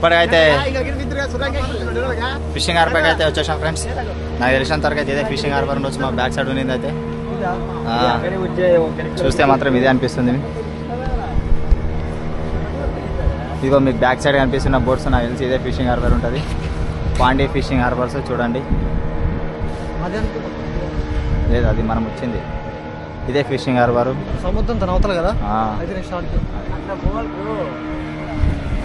ఇప్పటికైతే ఫిషింగ్ హార్బర్కి అయితే వచ్చేసాం ఫ్రెండ్స్. నాకు తెలిసినంత వరకు అయితే ఇదే ఫిషింగ్ హార్బర్ ఉండొచ్చు. మా బ్యాక్ సైడ్ ఉన్నది అయితే చూస్తే మాత్రం ఇదే అనిపిస్తుంది. ఇదిగో మీకు బ్యాక్ సైడ్ కనిపిస్తున్న బోట్స్ నాకు తెలిసి ఇదే ఫిషింగ్ హార్బర్ ఉంటుంది. పాండే ఫిషింగ్ హార్బర్స్ చూడండి. లేదు, అది మనం వచ్చింది ఇదే ఫిషింగ్ హార్బర్. సముద్రం తన అవతల కదా.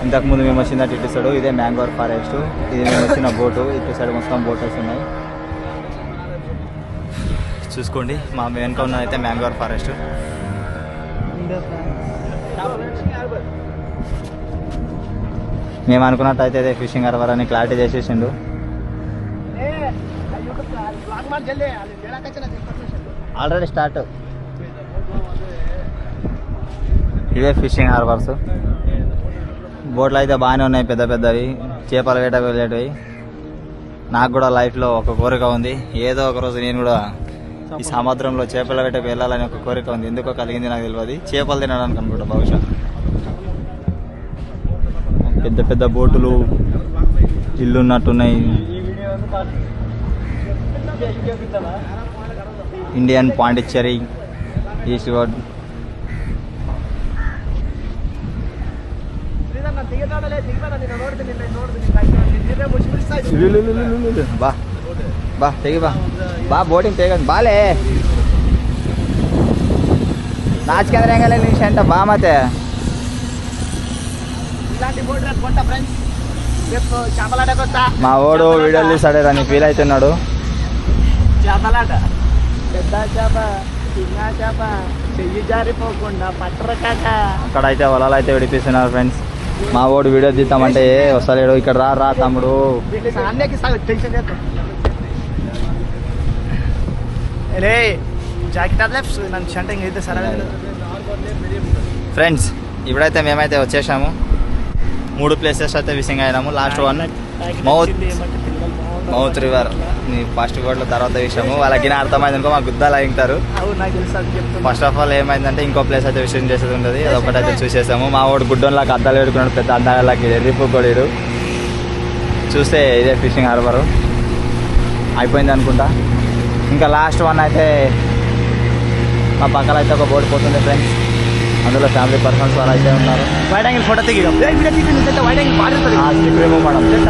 ఇంతకుముందు మేము వచ్చింది ఇటు సైడ్ ఇదే మ్యాంగ్రోవ్ ఫారెస్ట్. ఇది మేము వచ్చిన బోటు. ఇటు సైడ్ మొత్తం బోటర్స్ ఉన్నాయి చూసుకోండి. మా వెనుక ఉన్న అయితే మ్యాంగ్రోవ్ ఫారెస్ట్. మేము అనుకున్నట్టయితే ఇదే ఫిషింగ్ హార్బర్ అని క్లారిటీ చేసేసిండు. Already start. ఇవే ఫిషింగ్ హార్బర్స్. బోట్లు అయితే బాగానే ఉన్నాయి, పెద్ద పెద్దవి, చేపలు వేట వెళ్ళేటివి. నాకు కూడా లైఫ్లో ఒక కోరిక ఉంది. ఏదో ఒక రోజు నేను కూడా ఈ సముద్రంలో చేపల వేటకు వెళ్ళాలని ఒక కోరిక ఉంది. ఎందుకో కలిగింది నాకు తెలియదు. చేపలు తినడానికి అనుకుంటా బహుశా. పెద్ద పెద్ద బోటులు ఇల్లు ఉన్నట్టున్నాయి. Indian Pondicherry east road. బా బా తెగి బా బా బోటింగ్ తెగండి బాలే నాచుకెదరంగలే నిమిషం బా మతే మా ఓడు వీడియోలు తీసాడే దాన్ని ఫీల్ అవుతున్నాడు. చేపలాట పెద్ద చేప చిన్న చేప చెయ్యి జారిపోకుండా పట్టరకాక. అక్కడైతే వలలు అయితే విడిపిస్తున్నారు ఫ్రెండ్స్. మా ఓడు వీడియో తీద్దామంటే వస్తలేడు. ఇక్కడ రా రా తమ్ముడు. ఫ్రెండ్స్ ఇప్పుడైతే మేమైతే వచ్చేసాము. 3 ప్లేసెస్ అయితే విసింగ్ అయినాము. Last one mouth river. First గోడ్ల తర్వాత విషయము వాళ్ళకి అర్థమైంది అనుకో మా గుద్దాలు అయింటారు. ఫస్ట్ ఆఫ్ ఆల్ ఏమైందంటే ఇంకో ప్లేస్ అయితే విషయం చేసేది ఉంటుంది. అదొకటైతే చూసేసాము. మా వాడు గుడ్డోన్లాగా అద్దాలు పెట్టుకున్నాడు, పెద్ద అద్దాలకి ఎర్రిపోకొడీడు. చూస్తే ఇదే ఫిషింగ్ హార్బరు అయిపోయింది అనుకుంటా. ఇంకా లాస్ట్ వన్ అయితే మా పక్కన అయితే ఒక బోట్ పోతుంది ఫ్రెండ్స్. అందులో ఫ్యామిలీ పర్సన్స్ వాళ్ళు అయితే ఉన్నారు. వైడ్ యాంగిల్ ఫోటో దిగి మేడం